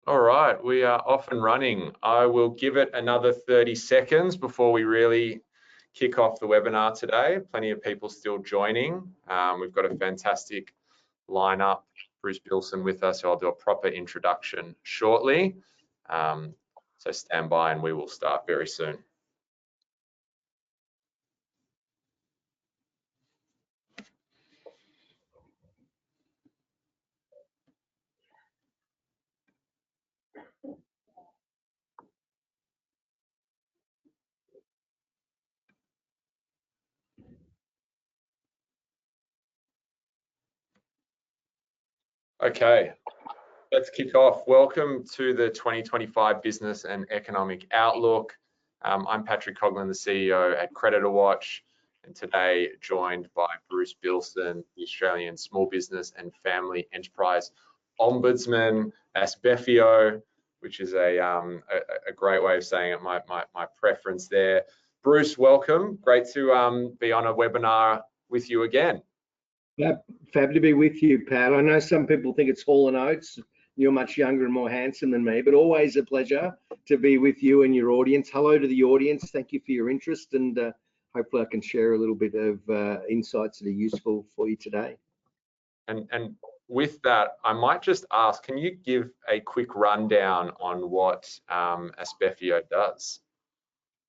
All right, we are off and running. I will give it another 30 seconds before we really kick off the webinar today. Plenty of people still joining. We've got a fantastic lineup. Bruce Bilson with us, so I'll do a proper introduction shortly. So stand by and we will start very soon. Okay, let's kick off. Welcome to the 2025 Business and Economic Outlook. I'm Patrick Coughlin, the CEO at Creditor Watch, and today joined by Bruce Bilson, the Australian Small Business and Family Enterprise Ombudsman, ASBEFIO, which is a great way of saying it, my preference there. Bruce, welcome. Great to be on a webinar with you again. Fab to be with you, Pat. I know some people think it's Hall and Oates. You're much younger and more handsome than me, but always a pleasure to be with you and your audience. Hello to the audience. Thank you for your interest, and hopefully I can share a little bit of insights that are useful for you today. And with that, I might just ask, can you give a quick rundown on what ASBEFIO does?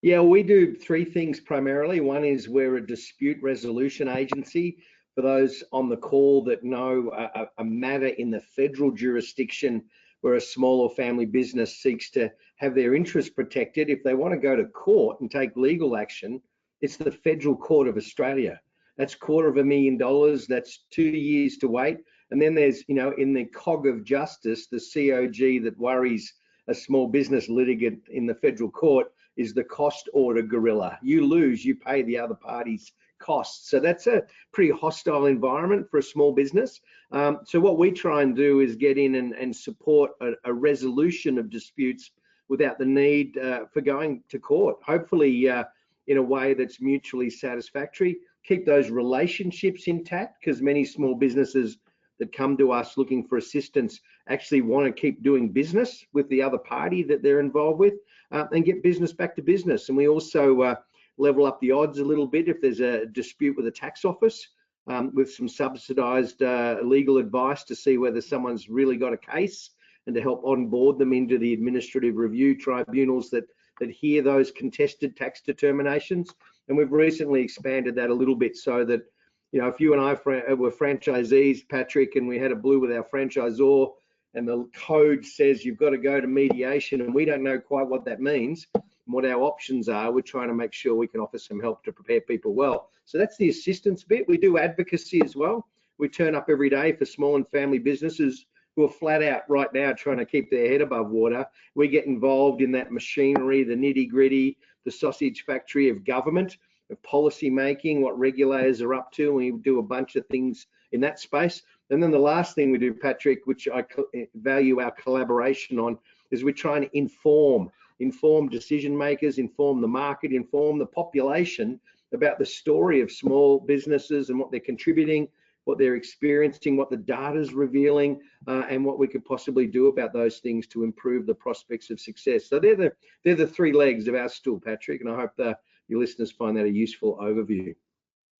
Yeah, we do three things primarily. One is we're a dispute resolution agency. For those on the call that know a matter in the federal jurisdiction where a small or family business seeks to have their interests protected, if they want to go to court and take legal action, it's the Federal Court of Australia. That's $250,000, that's 2 years to wait. And then there's, in the cog of justice, the COG that worries a small business litigant in the federal court is the cost order gorilla. You lose, you pay the other party's costs. So that's a pretty hostile environment for a small business. So what we try and do is get in and support a resolution of disputes without the need for going to court, hopefully in a way that's mutually satisfactory. Keep those relationships intact, because many small businesses that come to us looking for assistance actually want to keep doing business with the other party that they're involved with, and get business back to business. And we also level up the odds a little bit if there's a dispute with a tax office, with some subsidized legal advice to see whether someone's really got a case, and to help onboard them into the administrative review tribunals that hear those contested tax determinations. And we've recently expanded that a little bit so that, if you and I were franchisees, Patrick, and we had a blue with our franchisor, and the code says you've got to go to mediation, and we don't know quite what that means, what our options are, we're trying to make sure we can offer some help to prepare people well. So that's the assistance bit. We do advocacy as well. We turn up every day for small and family businesses who are flat out right now trying to keep their head above water. We get involved in that machinery, the nitty gritty, the sausage factory of government, of policy making, what regulators are up to. We do a bunch of things in that space. And then the last thing we do, Patrick, which I value our collaboration on, is we're trying to inform decision makers, inform the market, inform the population about the story of small businesses and what they're contributing, what they're experiencing, what the data's revealing, and what we could possibly do about those things to improve the prospects of success. So they're the three legs of our stool, Patrick, and I hope that your listeners find that a useful overview.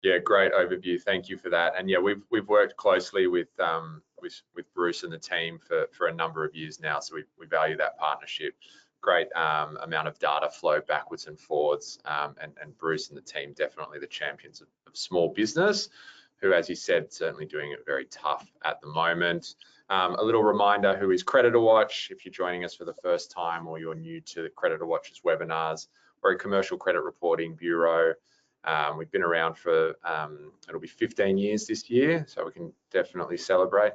Yeah, great overview. Thank you for that. And yeah, we've worked closely with Bruce and the team for a number of years now, so we value that partnership. Great amount of data flow backwards and forwards, and Bruce and the team definitely the champions of small business, who, as you said, certainly doing it very tough at the moment. A little reminder, who is Creditor Watch? If you're joining us for the first time or you're new to Creditor Watch's webinars, we're a commercial credit reporting bureau. We've been around for, it'll be 15 years this year, so we can definitely celebrate.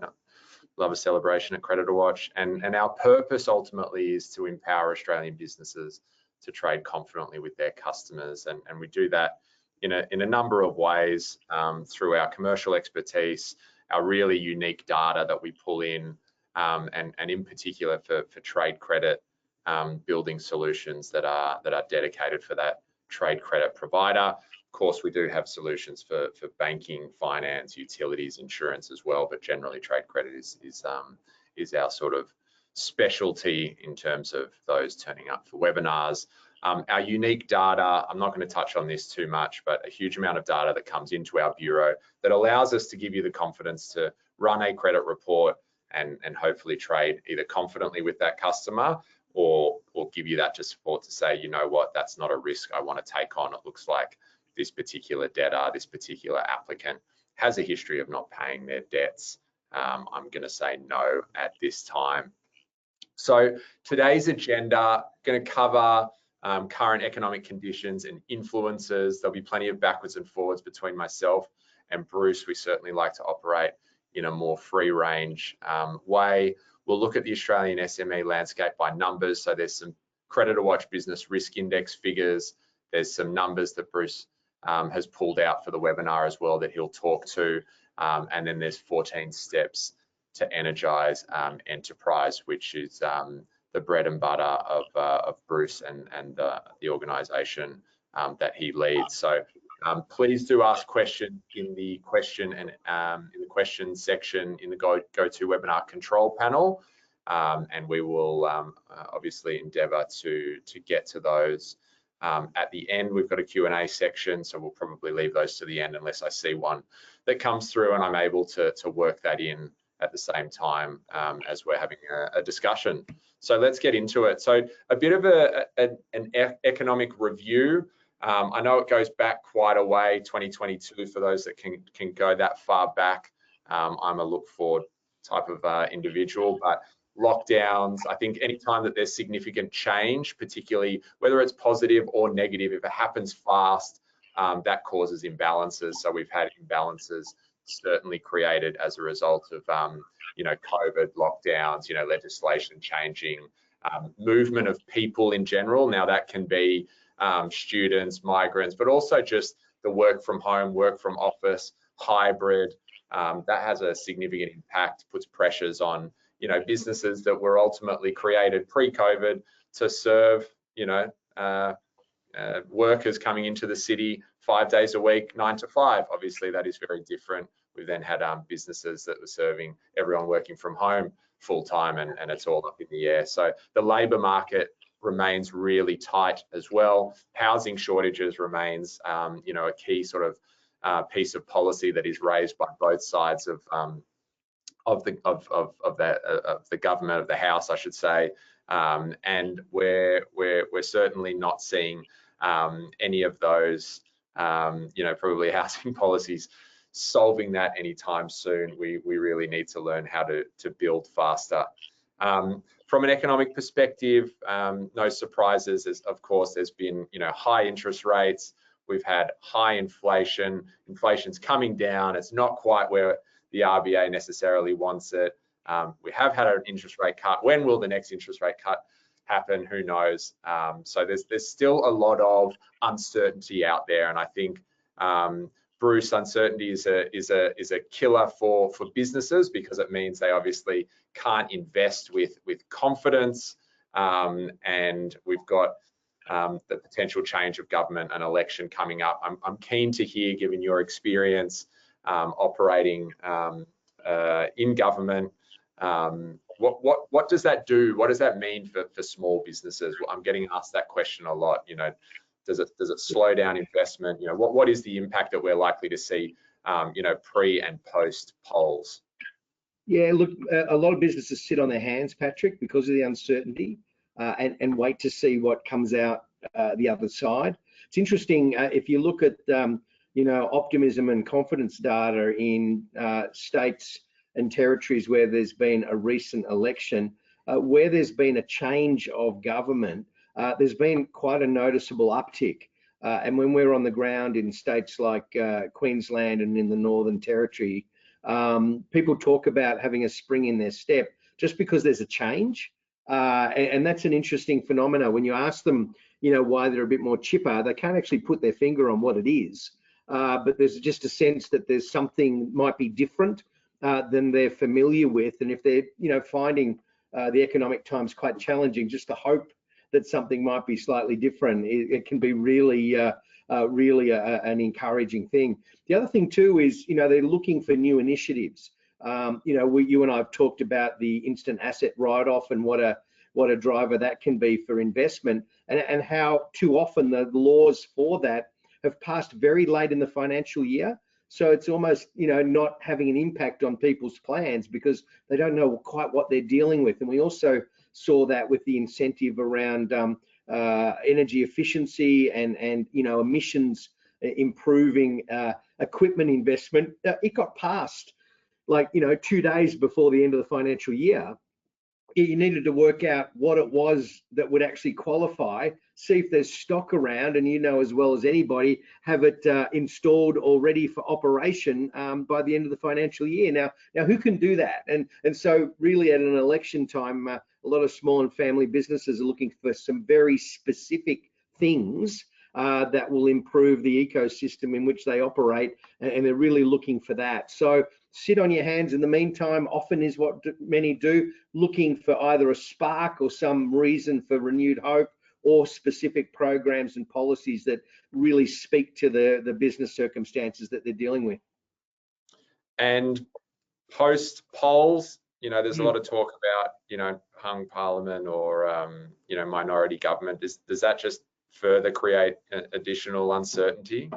Love a celebration at Creditor Watch, and our purpose ultimately is to empower Australian businesses to trade confidently with their customers, and we do that in a number of ways, through our commercial expertise, our really unique data that we pull in, and in particular for trade credit, building solutions that are dedicated for that trade credit provider. Of course, we do have solutions for banking, finance, utilities, insurance as well, but generally trade credit is our sort of specialty in terms of those turning up for webinars. Our unique data, I'm not going to touch on this too much, but a huge amount of data that comes into our bureau that allows us to give you the confidence to run a credit report and hopefully trade either confidently with that customer or give you that support to say, you know what, that's not a risk I want to take on. It looks like this particular debtor, this particular applicant has a history of not paying their debts. I'm going to say no at this time. So today's agenda going to cover current economic conditions and influences. There'll be plenty of backwards and forwards between myself and Bruce. We certainly like to operate in a more free range way. We'll look at the Australian SME landscape by numbers. So there's some Creditor Watch Business Risk Index figures. There's some numbers that Bruce has pulled out for the webinar as well that he'll talk to. And then there's 14 steps to energize enterprise, which is the bread and butter of Bruce and the organization that he leads. So please do ask questions in the question section in the GoToWebinar control panel, and we will obviously endeavour to get to those. At the end, we've got a Q&A section, so we'll probably leave those to the end unless I see one that comes through and I'm able to work that in at the same time as we're having a discussion. So let's get into it. So a bit of an economic review. I know it goes back quite a way, 2022, for those that can go that far back. I'm a look forward type of individual, but lockdowns, I think anytime that there's significant change, particularly whether it's positive or negative, if it happens fast, that causes imbalances. So we've had imbalances certainly created as a result of COVID lockdowns, legislation changing, movement of people in general. Now that can be students, migrants, but also just the work from home, work from office, hybrid. That has a significant impact, puts pressures on businesses that were ultimately created pre-COVID to serve workers coming into the city 5 days a week, 9 to 5. Obviously, that is very different. We've then had businesses that were serving everyone working from home full time, and it's all up in the air. So the labour market remains really tight as well. Housing shortages remains, a key sort of piece of policy that is raised by both sides of the government, of the House, I should say. And we're certainly not seeing any of those, probably housing policies solving that anytime soon. We really need to learn how to build faster. From an economic perspective, no surprises. Of course, there's been high interest rates. We've had high inflation. Inflation's coming down. It's not quite where the RBA necessarily wants it. We have had an interest rate cut. When will the next interest rate cut happen? Who knows? So there's still a lot of uncertainty out there, and I think Bruce, uncertainty is a killer for businesses, because it means they obviously can't invest with confidence, and we've got the potential change of government and election coming up. I'm keen to hear, given your experience operating in government, what does that do? What does that mean for small businesses? I'm getting asked that question a lot. Does it slow down investment? What is the impact that we're likely to see, pre and post polls? Yeah, look, a lot of businesses sit on their hands, Patrick, because of the uncertainty, and wait to see what comes out the other side. It's interesting if you look at optimism and confidence data in states and territories where there's been a recent election, where there's been a change of government. There's been quite a noticeable uptick. And when we're on the ground in states like Queensland and in the Northern Territory, people talk about having a spring in their step just because there's a change. And that's an interesting phenomena. When you ask them, why they're a bit more chipper, they can't actually put their finger on what it is. But there's just a sense that there's something might be different than they're familiar with. And if they're, finding the economic times quite challenging, just the hope that something might be slightly different, it can be really an encouraging thing. The other thing too is, they're looking for new initiatives. You and I have talked about the instant asset write-off and what a driver that can be for investment, and how too often the laws for that have passed very late in the financial year. So it's almost, not having an impact on people's plans because they don't know quite what they're dealing with. And we also saw that with the incentive around energy efficiency and emissions improving equipment investment. It got passed 2 days before the end of the financial year. You needed to work out what it was that would actually qualify, see if there's stock around, and as well as anybody, have it installed or ready for operation by the end of the financial year. Now who can do that? And so really at an election time, a lot of small and family businesses are looking for some very specific things that will improve the ecosystem in which they operate, and they're really looking for that. So sit on your hands in the meantime often is what many do, looking for either a spark or some reason for renewed hope, or specific programs and policies that really speak to the business circumstances that they're dealing with. And post polls, there's a lot of talk about, hung parliament or, minority government. Does that just further create additional uncertainty?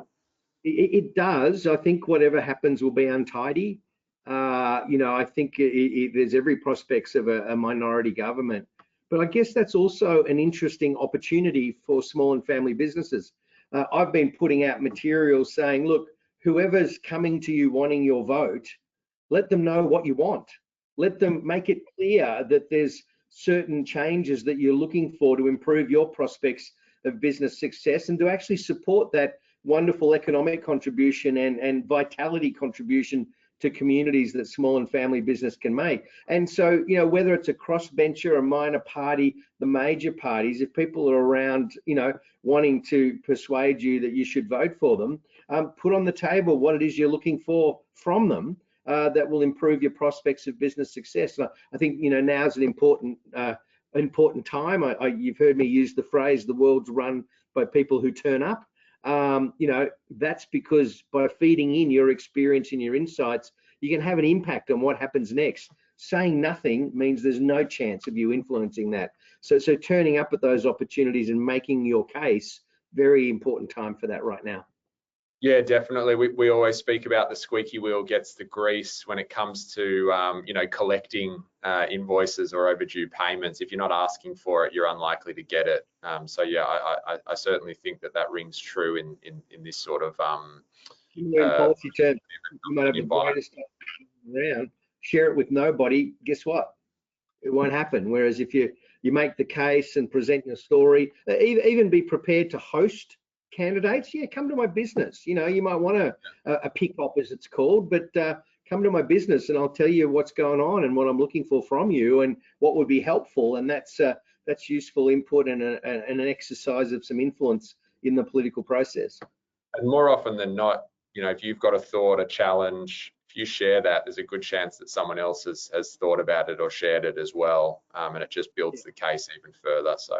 It does. I think whatever happens will be untidy. I think there's every prospects of a minority government, but I guess that's also an interesting opportunity for small and family businesses. I've been putting out materials saying, look, whoever's coming to you wanting your vote, let them know what you want. Let them make it clear that there's certain changes that you're looking for to improve your prospects of business success and to actually support that wonderful economic contribution and vitality contribution to communities that small and family business can make. And so, whether it's a crossbencher, a minor party, the major parties, if people are around, wanting to persuade you that you should vote for them, put on the table what it is you're looking for from them that will improve your prospects of business success. And I think, now's an important time. You've heard me use the phrase, the world's run by people who turn up. That's because by feeding in your experience and your insights, you can have an impact on what happens next. Saying nothing means there's no chance of you influencing that. So turning up at those opportunities and making your case, very important time for that right now. Yeah, definitely. We always speak about the squeaky wheel gets the grease when it comes to collecting invoices or overdue payments. If you're not asking for it, you're unlikely to get it. So yeah, I certainly think that rings true in this sort of in policy terms. You might have the greatest around, share it with nobody. Guess what? It won't happen. Whereas if you make the case and present your story, even be prepared to host candidates. Yeah, come to my business. You might want a pick-up, as it's called, but come to my business and I'll tell you what's going on and what I'm looking for from you and what would be helpful. And that's useful input and an exercise of some influence in the political process. And more often than not, if you've got a thought, a challenge, if you share that, there's a good chance that someone else has thought about it or shared it as well, and it just builds the case even further. So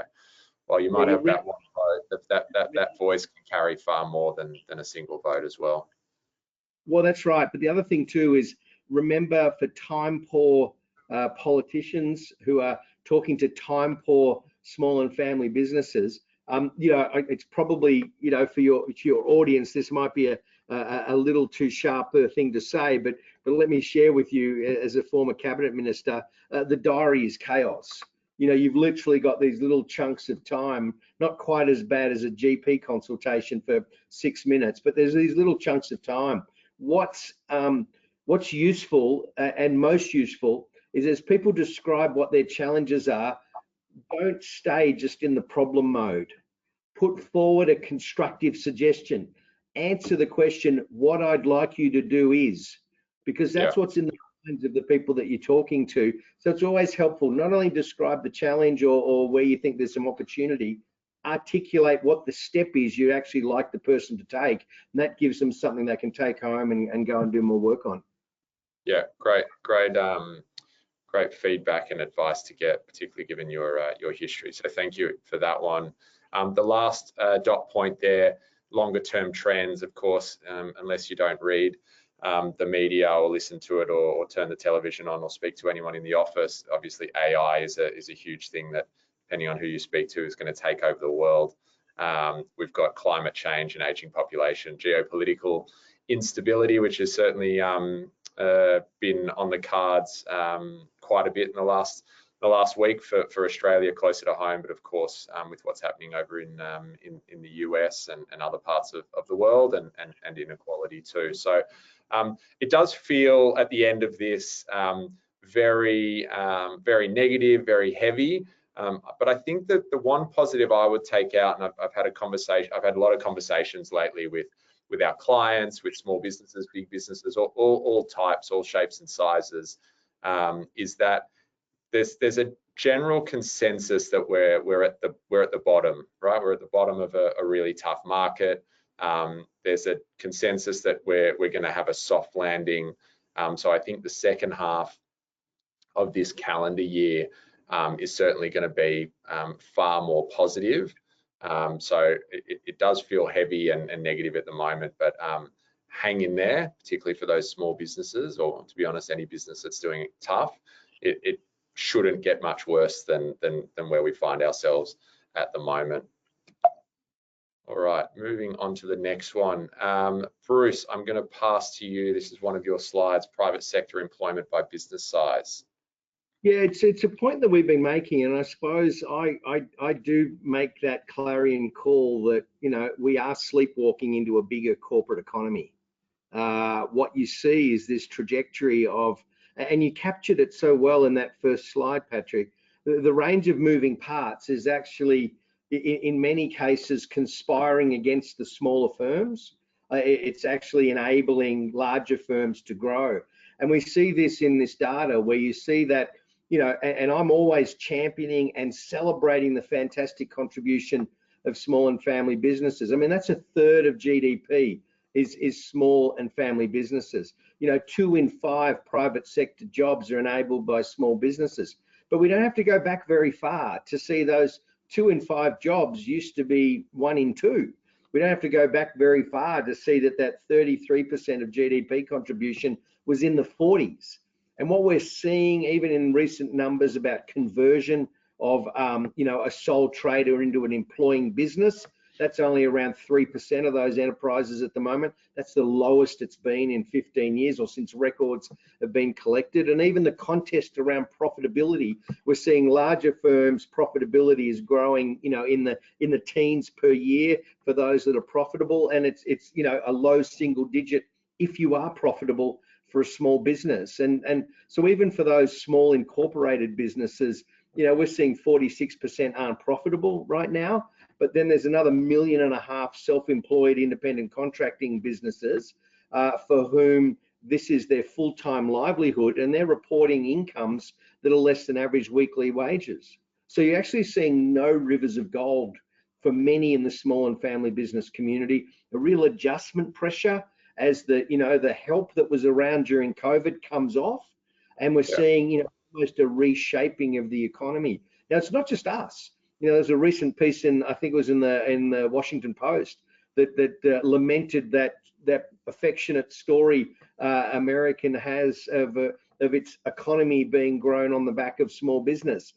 while you might have that one vote, that voice can carry far more than a single vote as well. Well, that's right. But the other thing too is, remember, for time poor politicians who are talking to time poor small and family businesses, it's probably, for your audience, this might be a little too sharp a thing to say, but let me share with you, as a former cabinet minister, the diary is chaos. You've literally got these little chunks of time, not quite as bad as a GP consultation for 6 minutes, but there's these little chunks of time. What's useful and most useful is, as people describe what their challenges are, don't stay just in the problem mode. Put forward a constructive suggestion. Answer the question, what I'd like you to do is, because that's what's in the minds of the people that you're talking to. So it's always helpful, not only describe the challenge or where you think there's some opportunity, articulate what the step is you actually like the person to take, and that gives them something they can take home and go and do more work on. Yeah, great feedback and advice to get, particularly given your history. So thank you for that one. The last dot point there, longer term trends, of course, unless you don't read, the media or listen to it or turn the television on or speak to anyone in the office. Obviously, AI is a huge thing that, depending on who you speak to, is going to take over the world. We've got climate change and aging population, geopolitical instability, which has certainly been on the cards quite a bit in the last week for Australia closer to home, but of course with what's happening over in the US and other parts of the world, and inequality too. So it does feel at the end of this very negative, very heavy. But I think that the one positive I would take out, and I've had a lot of conversations lately with our clients, with small businesses, big businesses, all types, all shapes and sizes, is that there's a general consensus that we're at the bottom, right? We're at the bottom of a really tough market. There's a consensus that we're going to have a soft landing. So I think the second half of this calendar year is certainly going to be far more positive. So it does feel heavy and negative at the moment, but hang in there, particularly for those small businesses, or to be honest, any business that's doing it tough. It shouldn't get much worse than where we find ourselves at the moment. All right, moving on to the next one. Bruce, I'm going to pass to you. This is one of your slides, private sector employment by business size. Yeah, it's a point that we've been making, and I suppose I do make that clarion call that, you know, we are sleepwalking into a bigger corporate economy. What you see is this trajectory of, and you captured it so well in that first slide, Patrick, the range of moving parts is actually, in many cases, conspiring against the smaller firms. It's actually enabling larger firms to grow. And we see this in this data where you see that, you know, and I'm always championing and celebrating the fantastic contribution of small and family businesses. I mean, that's a third of GDP is small and family businesses. You know, 2 in 5 private sector jobs are enabled by small businesses. But we don't have to go back very far to see those 2 in 5 jobs used to be 1 in 2. We don't have to go back very far to see that 33% of GDP contribution was in the 40s. And what we're seeing, even in recent numbers about conversion of, you know, a sole trader into an employing business, that's only around 3% of those enterprises at the moment. That's the lowest it's been in 15 years, or since records have been collected. And even the contest around profitability, we're seeing larger firms' profitability is growing, you know, in the teens per year for those that are profitable, and it's you know, a low single digit if you are profitable for a small business. And so even for those small incorporated businesses, you know, we're seeing 46% aren't profitable right now. But then there's another 1.5 million self-employed independent contracting businesses for whom this is their full-time livelihood, and they're reporting incomes that are less than average weekly wages. So you're actually seeing no rivers of gold for many in the small and family business community. A real adjustment pressure as the, you know, the help that was around during COVID comes off, and we're seeing, you know, almost a reshaping of the economy. Now, it's not just us. You know, there's a recent piece in, I think it was in the Washington Post, that lamented that affectionate story American has of its economy being grown on the back of small business,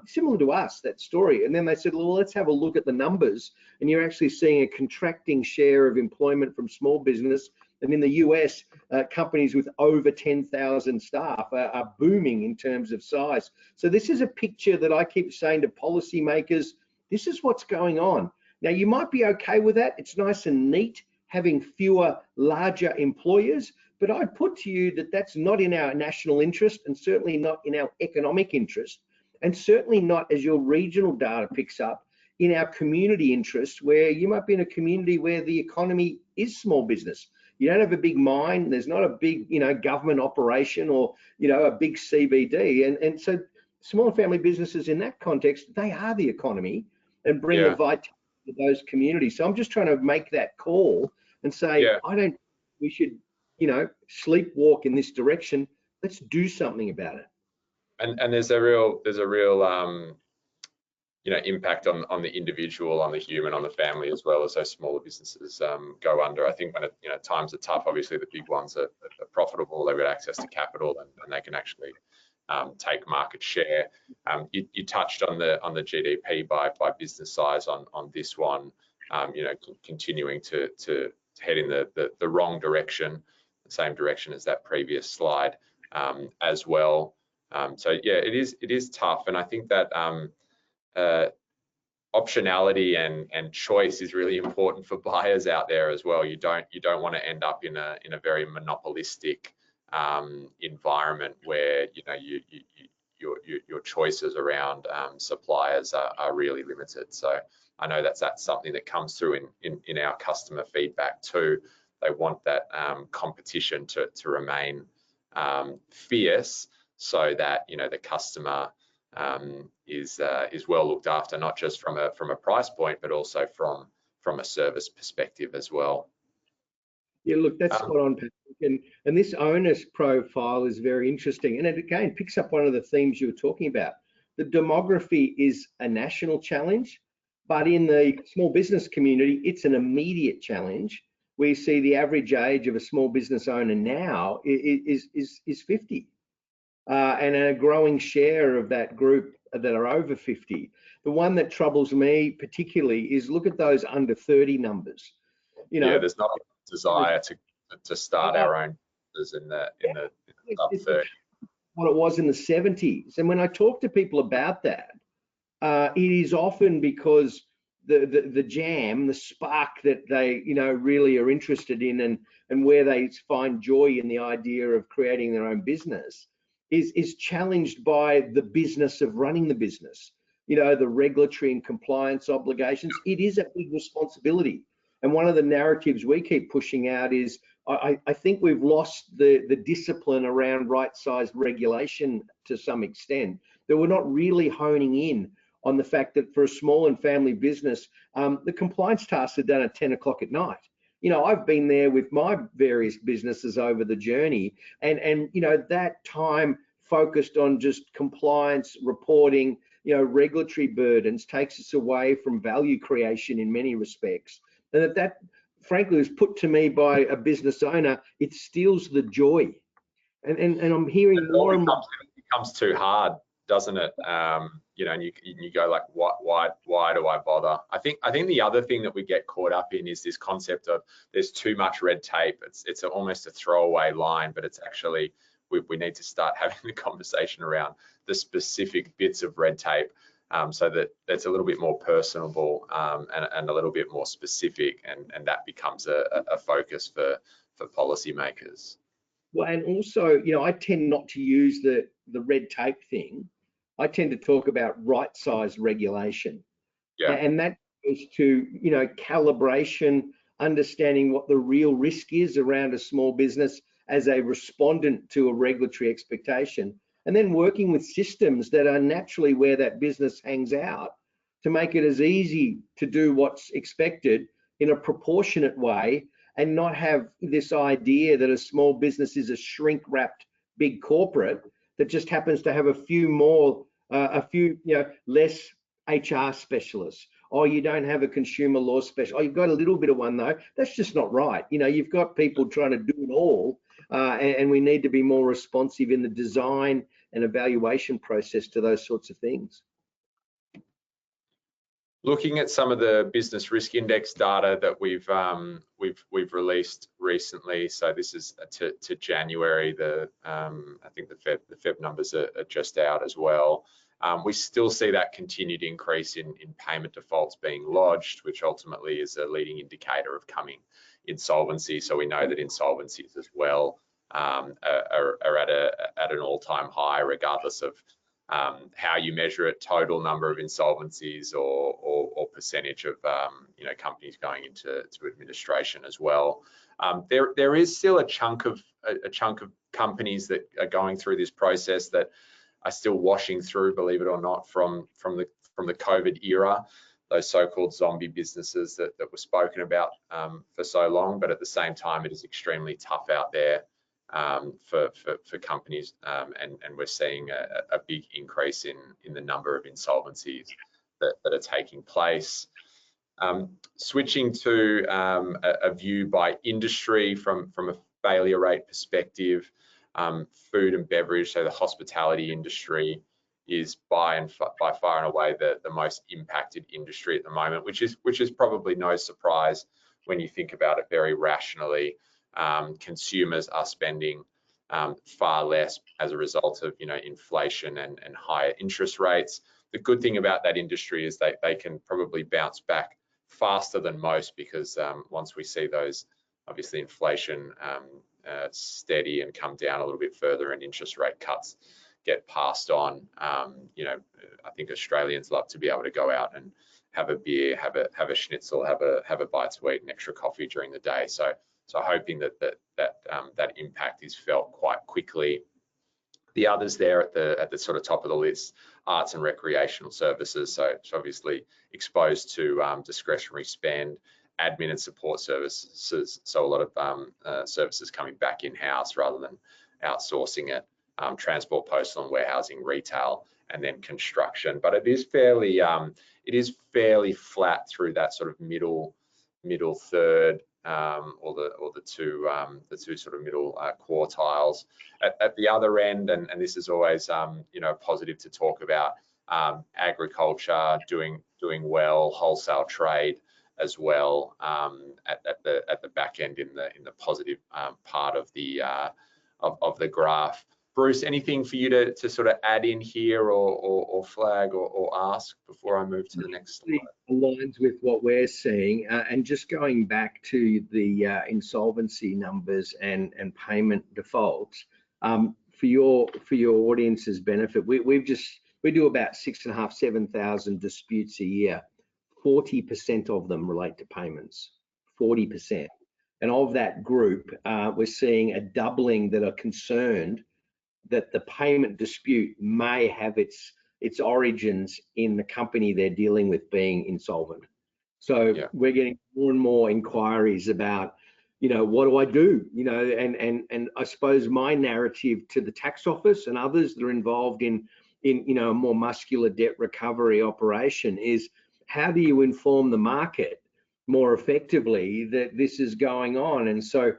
similar to us, that story. And then they said, well, let's have a look at the numbers, and you're actually seeing a contracting share of employment from small business. And in the US, companies with over 10,000 staff are booming in terms of size. So this is a picture that I keep saying to policymakers, this is what's going on. Now, you might be okay with that. It's nice and neat having fewer, larger employers, but I'd put to you that that's not in our national interest, and certainly not in our economic interest, and certainly not, as your regional data picks up, in our community interest, where you might be in a community where the economy is small business. You don't have a big mine, there's not a big, you know, government operation, or, you know, a big CBD. And so small family businesses in that context, they are the economy and bring the vitality to those communities. So I'm just trying to make that call and say, I don't, we should, you know, sleepwalk in this direction. Let's do something about it. And there's a real impact on the individual, on the human, on the family, as well as those smaller businesses go under. I think when times are tough, obviously the big ones are profitable, they've got access to capital, and they can actually take market share. You touched on the GDP by business size on this one, continuing to head in the wrong direction, the same direction as that previous slide as well. So yeah, it is tough, and I think that optionality and choice is really important for buyers out there as well. You don't want to end up in a very monopolistic environment where your choices around suppliers are really limited. So I know that's something that comes through in our customer feedback too. They want that competition to remain fierce, so that the customer is well looked after, not just from a price point, but also from a service perspective as well. Yeah, look, that's spot on, Patrick. And this owner's profile is very interesting. And it again picks up one of the themes you were talking about. The demography is a national challenge, but in the small business community, it's an immediate challenge. We see the average age of a small business owner now is 50. And a growing share of that group that are over 50. The one that troubles me particularly is look at those under 30 numbers. Yeah, there's not a desire to start our own in the sub 30. What it was in the 70s. And when I talk to people about that, it is often because the jam, the spark that they really are interested in, and where they find joy in the idea of creating their own business is challenged by the business of running the business. The regulatory and compliance obligations. It is a big responsibility. And one of the narratives we keep pushing out is I think we've lost the discipline around right-sized regulation to some extent, that we're not really honing in on the fact that for a small and family business, the compliance tasks are done at 10 o'clock at night. I've been there with my various businesses over the journey, and that time focused on just compliance, reporting, regulatory burdens takes us away from value creation in many respects. And that frankly was put to me by a business owner, it steals the joy. And I'm hearing more and more. It becomes too hard, doesn't it? And you go like, why do I bother? I think the other thing that we get caught up in is this concept of there's too much red tape. It's almost a throwaway line, but it's actually we need to start having the conversation around the specific bits of red tape, so that it's a little bit more personable and a little bit more specific, and that becomes a focus for policymakers. Well, and also, I tend not to use the red tape thing. I tend to talk about right-sized regulation. Yeah. And that is to, calibration, understanding what the real risk is around a small business as a respondent to a regulatory expectation, and then working with systems that are naturally where that business hangs out to make it as easy to do what's expected in a proportionate way, and not have this idea that a small business is a shrink-wrapped big corporate that just happens to have a few less HR specialists. Oh, you don't have a consumer law specialist. Oh, you've got a little bit of one though. That's just not right. You've got people trying to do it all, and we need to be more responsive in the design and evaluation process to those sorts of things. Looking at some of the business risk index data that we've released recently, so this is to January. I think the Feb numbers are just out as well. We still see that continued increase in payment defaults being lodged, which ultimately is a leading indicator of coming insolvency. So we know that insolvencies as well are at an all-time high, regardless of how you measure it, total number of insolvencies or percentage of companies going into administration as well. There is still a chunk of companies that are going through this process that are still washing through, believe it or not, from the COVID era, those so-called zombie businesses that were spoken about for so long. But at the same time, it is extremely tough out there for companies, and we're seeing a big increase in the number of insolvencies that are taking place. Switching to a view by industry from a failure rate perspective, food and beverage, so the hospitality industry is by far and away the most impacted industry at the moment, which is probably no surprise when you think about it very rationally. Consumers are spending far less as a result of inflation and higher interest rates. The good thing about that industry is they can probably bounce back faster than most, because once we see those, obviously, inflation steady and come down a little bit further and interest rate cuts get passed on, I think Australians love to be able to go out and have a beer, have a schnitzel, have a bite to eat, and extra coffee during the day. So hoping that impact is felt quite quickly. The others there at the sort of top of the list, arts and recreational services, so obviously exposed to discretionary spend, admin and support services, so a lot of services coming back in-house rather than outsourcing it, transport, postal and warehousing, retail, and then construction. But it is fairly flat through that sort of middle third, or the two sort of middle quartiles. At the other end, and this is always positive to talk about, agriculture doing well, wholesale trade as well, at the back end in the positive part of the graph. Bruce, anything for you to sort of add in here or flag or ask before I move to the next slide? Aligns with what we're seeing, and just going back to the insolvency numbers and payment defaults, for your audience's benefit, we do about 6,500 to 7,000 disputes a year. 40% of them relate to payments. 40%, and of that group, we're seeing a doubling that are concerned that the payment dispute may have its origins in the company they're dealing with being insolvent. So we're getting more and more inquiries about, what do I do? And I suppose my narrative to the tax office and others that are involved in a more muscular debt recovery operation is, how do you inform the market more effectively that this is going on? And so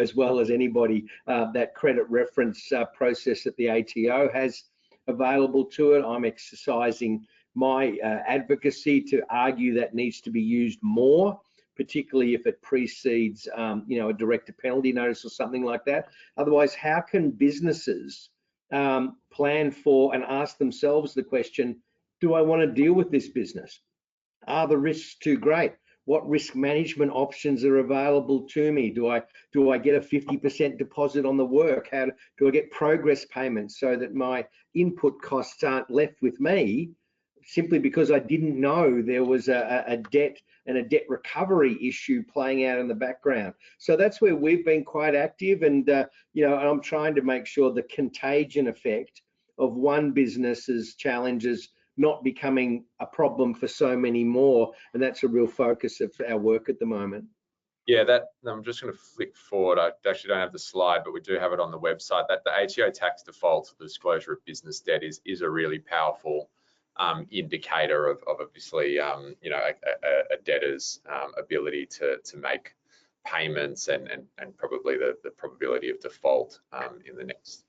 as well as anybody, that credit reference process that the ATO has available to it. I'm exercising my advocacy to argue that needs to be used more, particularly if it precedes, a director penalty notice or something like that. Otherwise, how can businesses plan for and ask themselves the question, do I want to deal with this business? Are the risks too great? What risk management options are available to me? Do I get a 50% deposit on the work? How do I get progress payments so that my input costs aren't left with me simply because I didn't know there was a debt and a debt recovery issue playing out in the background? So that's where we've been quite active, and I'm trying to make sure the contagion effect of one business's challenges not becoming a problem for so many more, and that's a real focus of our work at the moment. Yeah, I'm just going to flick forward. I actually don't have the slide, but we do have it on the website. That the ATO tax default, the disclosure of business debt, is a really powerful indicator of obviously a debtor's ability to make payments and probably the probability of default in the next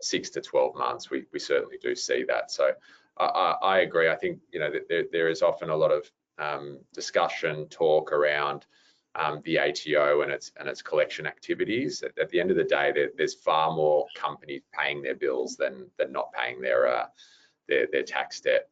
6 to 12 months. We certainly do see that. So I agree. I think that there is often a lot of discussion, talk around the ATO and its collection activities. At the end of the day, there's far more companies paying their bills than not paying their tax debt.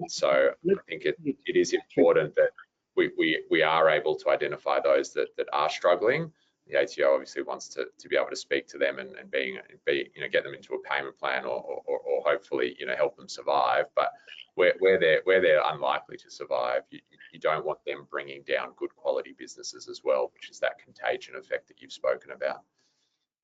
So I think it is important that we are able to identify those that are struggling. The ATO obviously wants to be able to speak to them and get them into a payment plan or hopefully help them survive. But where they're unlikely to survive, you don't want them bringing down good quality businesses as well, which is that contagion effect that you've spoken about.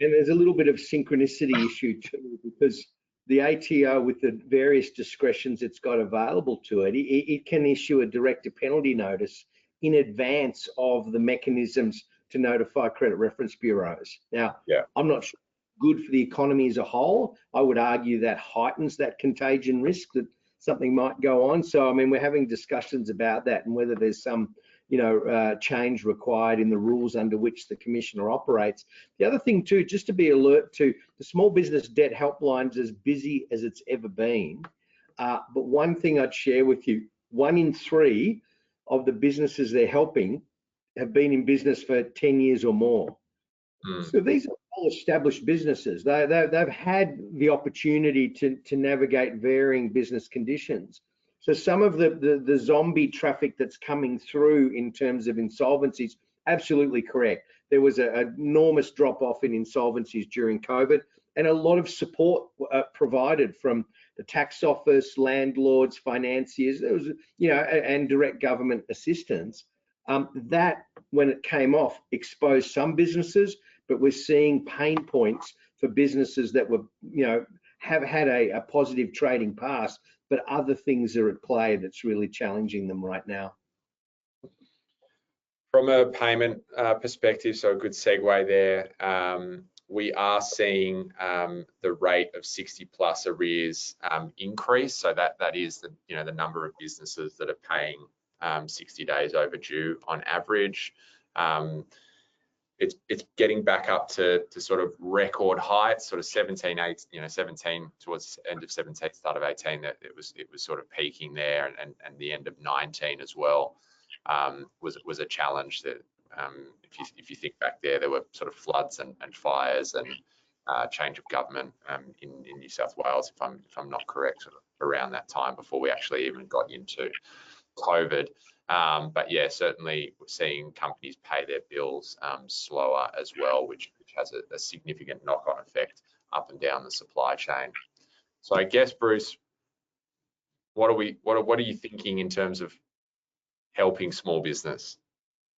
And there's a little bit of synchronicity issue too, because the ATO, with the various discretions it's got available to it, it can issue a director penalty notice in advance of the mechanisms to notify credit reference bureaus. Now, I'm not sure good for the economy as a whole. I would argue that heightens that contagion risk, that something might go on. So I mean, we're having discussions about that and whether there's some change required in the rules under which the commissioner operates. The other thing too, just to be alert to, the small business debt helpline's as busy as it's ever been. But one thing I'd share with you, 1 in 3 of the businesses they're helping have been in business for 10 years or more. So these are all established businesses. They've had the opportunity to navigate varying business conditions. So some of the zombie traffic that's coming through in terms of insolvencies, absolutely correct. There was an enormous drop-off in insolvencies during COVID, and a lot of support provided from the tax office, landlords, financiers, there was, and direct government assistance. That, when it came off, exposed some businesses, but we're seeing pain points for businesses that were, have had a positive trading past, but other things are at play that's really challenging them right now. From a payment perspective, so a good segue there. We are seeing the rate of 60+ arrears increase. So that is the number of businesses that are paying 60 days overdue on average. It's getting back up to sort of record heights, sort of 17 towards the end of 17, start of 18. That it was sort of peaking there, and the end of 19 as well was a challenge. That if you think back there were sort of floods and fires and change of government in New South Wales, if I'm not correct, sort of around that time before we actually even got into COVID. But yeah, certainly we're seeing companies pay their bills slower as well, which has a significant knock-on effect up and down the supply chain. So I guess, Bruce, what are you thinking in terms of helping small business?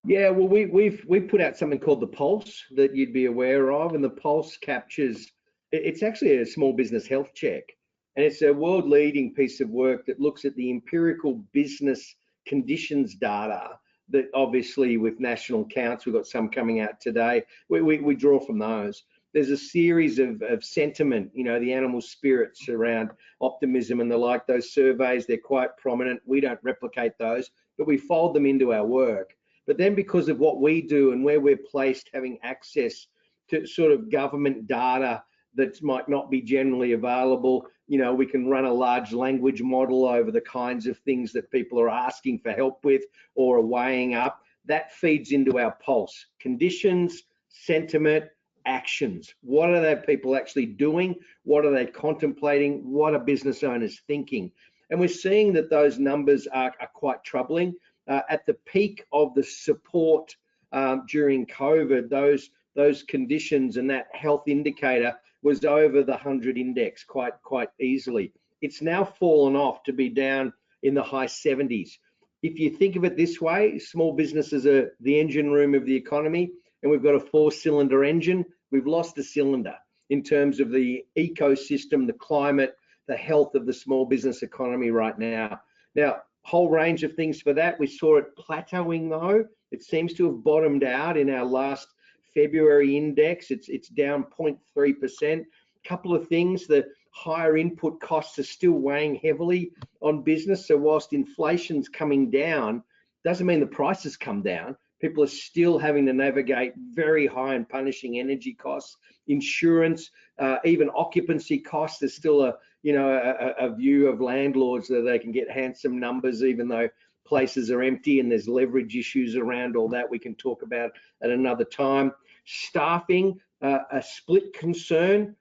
Yeah, well, we've put out something called the Pulse that you'd be aware of, and the Pulse captures, it's actually a small business health check, and it's a world-leading piece of work that looks at the empirical business conditions data that obviously with national accounts, we've got some coming out today, we draw from those. There's a series of sentiment, the animal spirits around optimism and the like. Those surveys, they're quite prominent. We don't replicate those, but we fold them into our work. But then because of what we do and where we're placed, having access to sort of government data that might not be generally available, we can run a large language model over the kinds of things that people are asking for help with or are weighing up. That feeds into our Pulse. Conditions, sentiment, actions. What are their people actually doing? What are they contemplating? What are business owners thinking? And we're seeing that those numbers are quite troubling. At the peak of the support during COVID, those conditions and that health indicator was over the 100 index quite easily. It's now fallen off to be down in the high 70s. If you think of it this way, small businesses are the engine room of the economy, and we've got a 4-cylinder engine. We've lost a cylinder in terms of the ecosystem, the climate, the health of the small business economy right now. Now, whole range of things for that. We saw it plateauing though. It seems to have bottomed out in our last February index. It's down 0.3%. Couple of things, the higher input costs are still weighing heavily on business. So whilst inflation's coming down, doesn't mean the prices come down. People are still having to navigate very high and punishing energy costs, insurance, even occupancy costs. There's still a view of landlords that they can get handsome numbers even though places are empty, and there's leverage issues around all that we can talk about at another time. Staffing, a split concern,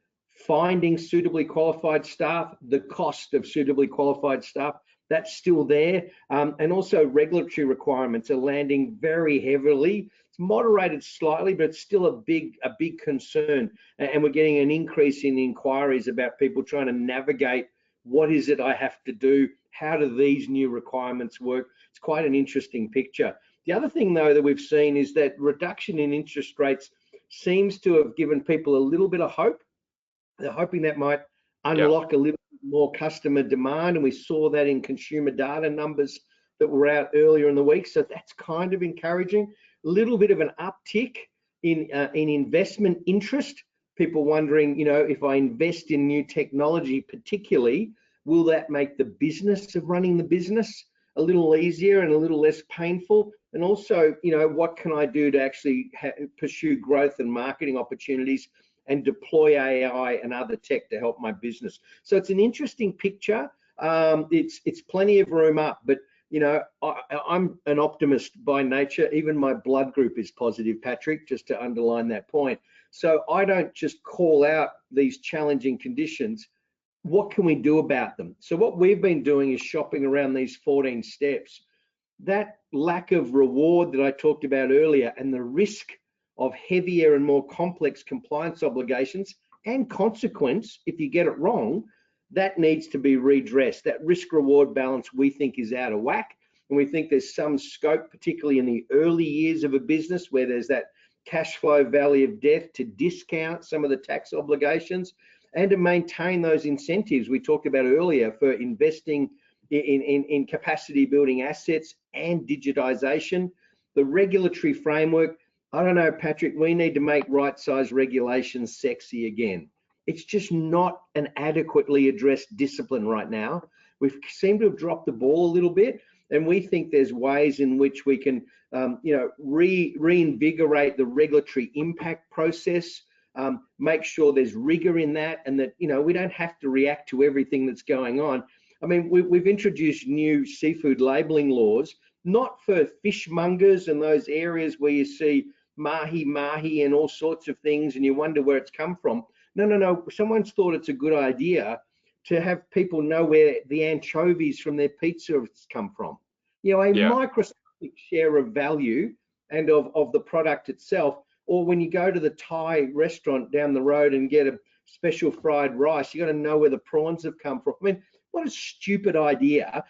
finding suitably qualified staff, the cost of suitably qualified staff, that's still there. And also regulatory requirements are landing very heavily. It's moderated slightly, but it's still a big concern. And we're getting an increase in inquiries about people trying to navigate, what is it I have to do? How do these new requirements work? It's quite an interesting picture. The other thing though that we've seen is that reduction in interest rates seems to have given people a little bit of hope. They're hoping that might unlock a little more customer demand, and we saw that in consumer data numbers that were out earlier in the week. So that's kind of encouraging. A little bit of an uptick in investment interest. People wondering, if I invest in new technology, particularly, Will that make the business of running the business a little easier and a little less painful? And also, what can I do to actually pursue growth and marketing opportunities and deploy AI and other tech to help my business? So it's an interesting picture. It's plenty of room up, but I'm an optimist by nature. Even my blood group is positive, Patrick, just to underline that point. So I don't just call out these challenging conditions. What can we do about them? So what we've been doing is shopping around these 14 steps. That lack of reward that I talked about earlier and the risk of heavier and more complex compliance obligations and consequence if you get it wrong, that needs to be redressed. That risk reward balance we think is out of whack, and we think there's some scope, particularly in the early years of a business where there's that cash flow valley of death, to discount some of the tax obligations and to maintain those incentives we talked about earlier for investing in capacity building assets and digitization. The regulatory framework, I don't know, Patrick, we need to make right-sized regulations sexy again. It's just not an adequately addressed discipline right now. We seem to have dropped the ball a little bit, and we think there's ways in which we can, reinvigorate the regulatory impact process, make sure there's rigor in that, and that we don't have to react to everything that's going on. I mean, we've introduced new seafood labeling laws, not for fishmongers and those areas where you see mahi and all sorts of things, and you wonder where it's come from. No. Someone's thought it's a good idea to have people know where the anchovies from their pizza come from. Microscopic share of value and of the product itself. Or when you go to the Thai restaurant down the road and get a special fried rice, you got to know where the prawns have come from. I mean, what a stupid idea,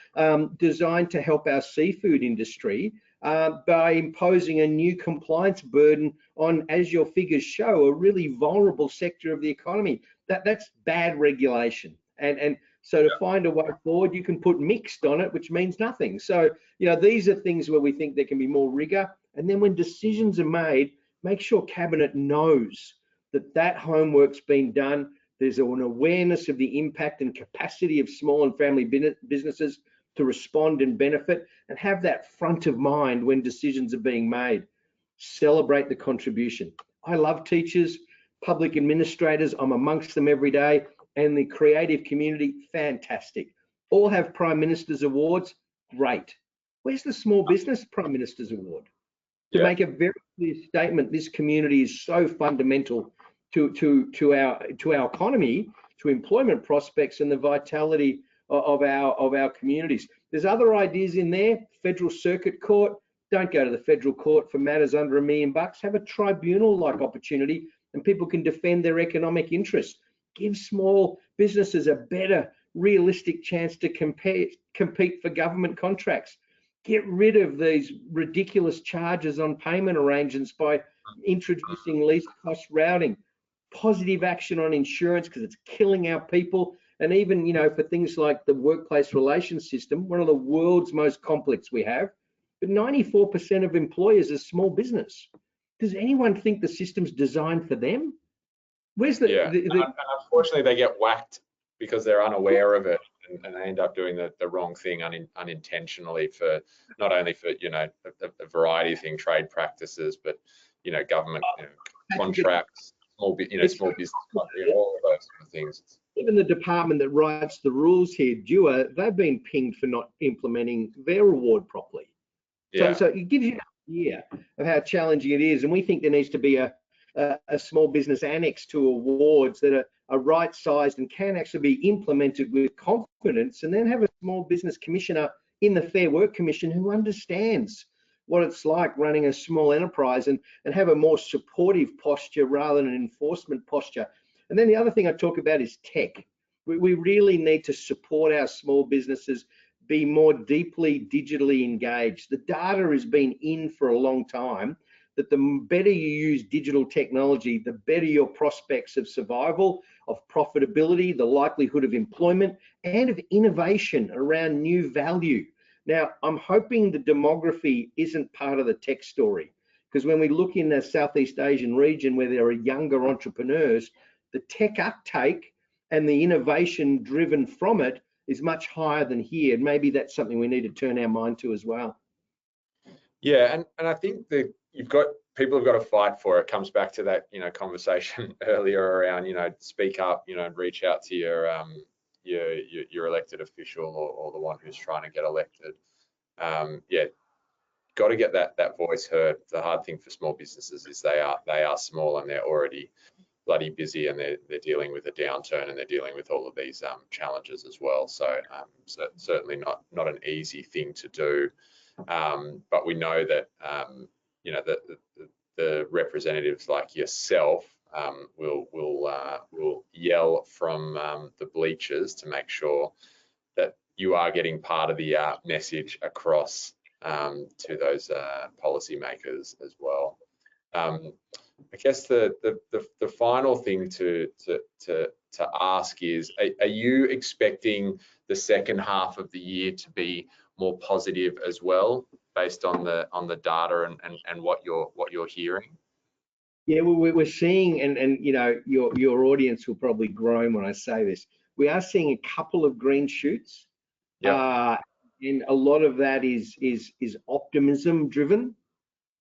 designed to help our seafood industry by imposing a new compliance burden on, as your figures show, a really vulnerable sector of the economy. That's bad regulation. And so to find a way forward, you can put mixed on it, which means nothing. So, these are things where we think there can be more rigor. And then when decisions are made, make sure Cabinet knows that homework's been done. There's an awareness of the impact and capacity of small and family businesses to respond and benefit, and have that front of mind when decisions are being made. Celebrate the contribution. I love teachers, public administrators. I'm amongst them every day, and the creative community, fantastic. All have Prime Minister's awards, great. Where's the Small Business Prime Minister's Award? To make a very clear statement, this community is so fundamental to our economy, to employment prospects, and the vitality of our communities. There's other ideas in there. Federal Circuit Court. Don't go to the federal court for matters under $1 million. Have a tribunal-like opportunity, and people can defend their economic interests. Give small businesses a better, realistic chance to compete for government contracts. Get rid of these ridiculous charges on payment arrangements by introducing least cost routing. Positive action on insurance, because it's killing our people. And even, for things like the workplace relations system, one of the world's most complex we have, but 94% of employers are small business. Does anyone think the system's designed for them? Where's the... And unfortunately, they get whacked because they're unaware of it, and they end up doing the wrong thing unintentionally, for not only for a variety of things, trade practices, but government contracts, small business, all of those sort of things. Even the department that writes the rules here, DUA, they've been pinged for not implementing their award properly. So it gives you an idea of how challenging it is, and we think there needs to be a small business annex to awards that are right-sized and can actually be implemented with confidence, and then have a small business commissioner in the Fair Work Commission who understands what it's like running a small enterprise, and have a more supportive posture rather than an enforcement posture. And then the other thing I talk about is tech. We really need to support our small businesses be more deeply digitally engaged. The data has been in for a long time, that the better you use digital technology, the better your prospects of survival, of profitability, the likelihood of employment, and of innovation around new value. Now, I'm hoping the demography isn't part of the tech story, because when we look in the Southeast Asian region where there are younger entrepreneurs, the tech uptake and the innovation driven from it is much higher than here. And maybe that's something we need to turn our mind to as well. Yeah, and I think that people have got to fight for it. It comes back to that, conversation earlier around, speak up, reach out to your elected official or the one who's trying to get elected. Yeah, got to get that voice heard. The hard thing for small businesses is they are small and they're already bloody busy, and they're dealing with a downturn, and they're dealing with all of these challenges as well. So, certainly not an easy thing to do. But we know that the representatives like yourself will yell from the bleachers to make sure that you are getting part of the message across to those policymakers as well. I guess the final thing to ask is, are you expecting the second half of the year to be more positive as well, based on the data and what you're hearing? Yeah, we're seeing, and your audience will probably groan when I say this. We are seeing a couple of green shoots. Yeah. And a lot of that is optimism driven.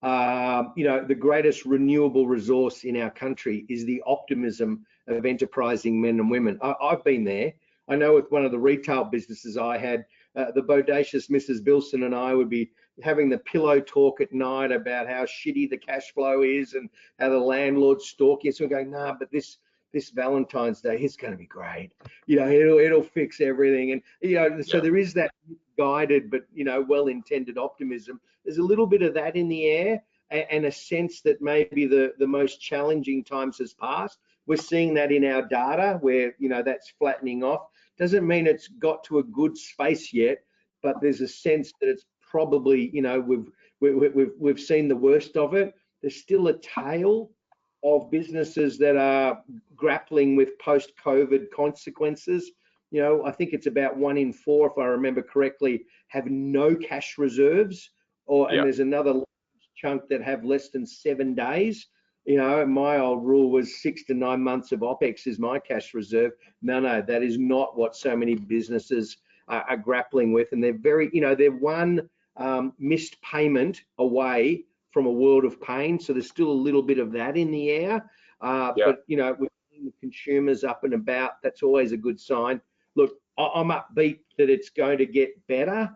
The greatest renewable resource in our country is the optimism of enterprising men and women. I've been there. I know with one of the retail businesses I had, the bodacious Mrs. Bilson and I would be having the pillow talk at night about how shitty the cash flow is and how the landlord's stalking us. We're going, nah, but this Valentine's Day is going to be great. It'll fix everything. And so there is that guided but well-intended optimism. There's a little bit of that in the air, and a sense that maybe the most challenging times has passed. We're seeing that in our data where that's flattening off. Doesn't mean it's got to a good space yet, but there's a sense that it's probably we've seen the worst of it. There's still a tail of businesses that are grappling with post-COVID consequences. I think it's about 1 in 4, if I remember correctly, have no cash reserves, and there's another chunk that have less than 7 days. My old rule was 6 to 9 months of OPEX is my cash reserve. No, that is not what so many businesses are grappling with, and they're one missed payment away from a world of pain. So there's still a little bit of that in the air. But with the consumers up and about, that's always a good sign. Look, I'm upbeat that it's going to get better,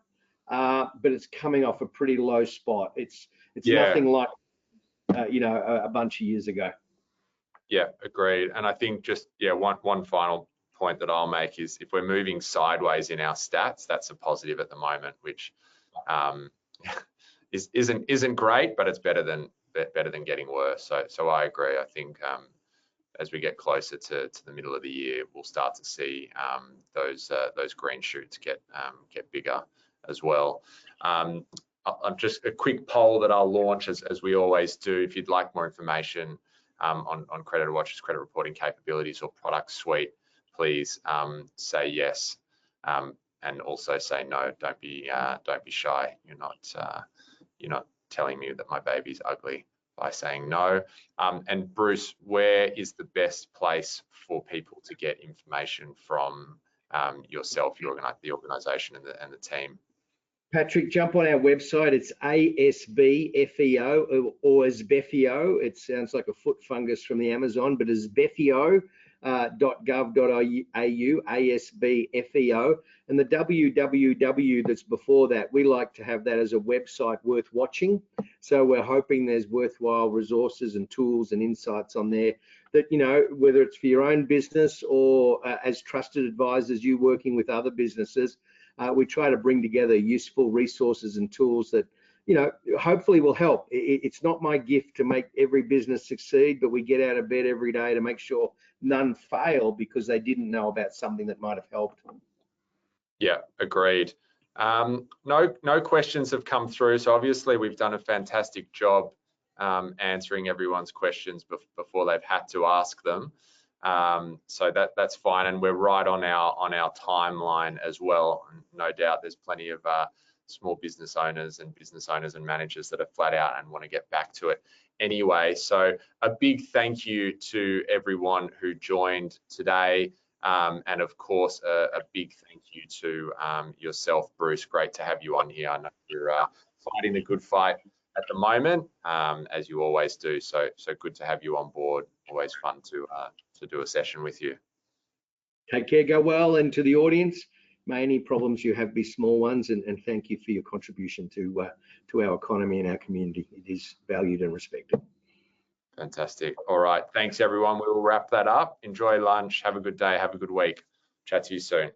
but it's coming off a pretty low spot. It's nothing like a bunch of years ago. Yeah, agreed. And I think just one final point that I'll make is, if we're moving sideways in our stats, that's a positive at the moment, which isn't great, but it's better than getting worse. So I agree. I think as we get closer to the middle of the year, we'll start to see those green shoots get bigger as well. Just a quick poll that I'll launch as we always do. If you'd like more information on Creditor Watch's credit reporting capabilities or product suite, please say yes, and also say no. Don't be shy. You're not telling me that my baby's ugly by saying no. And Bruce, where is the best place for people to get information from yourself, the organisation, and the team? Patrick, jump on our website. It's ASBFEO or Asbefio. It sounds like a foot fungus from the Amazon, but asbefio.gov.au, ASBFEO. And the www that's before that, we like to have that as a website worth watching. So we're hoping there's worthwhile resources and tools and insights on there that, whether it's for your own business or as trusted advisors, you working with other businesses, we try to bring together useful resources and tools that, hopefully will help. It's not my gift to make every business succeed, but we get out of bed every day to make sure none fail because they didn't know about something that might have helped. Yeah, agreed. No questions have come through. So obviously we've done a fantastic job answering everyone's questions before they've had to ask them. So that's fine, and we're right on our timeline as well. No doubt there's plenty of small business owners and managers that are flat out and want to get back to it anyway. So a big thank you to everyone who joined today. And of course, a big thank you to yourself, Bruce. Great to have you on here. I know you're fighting the good fight at the moment, as you always do. So good to have you on board. Always fun to do a session with you. Take care, go well, and to the audience, may any problems you have be small ones, and thank you for your contribution to our economy and our community. It is valued and respected. Fantastic. All right. Thanks, everyone. We will wrap that up. Enjoy lunch. Have a good day. Have a good week. Chat to you soon.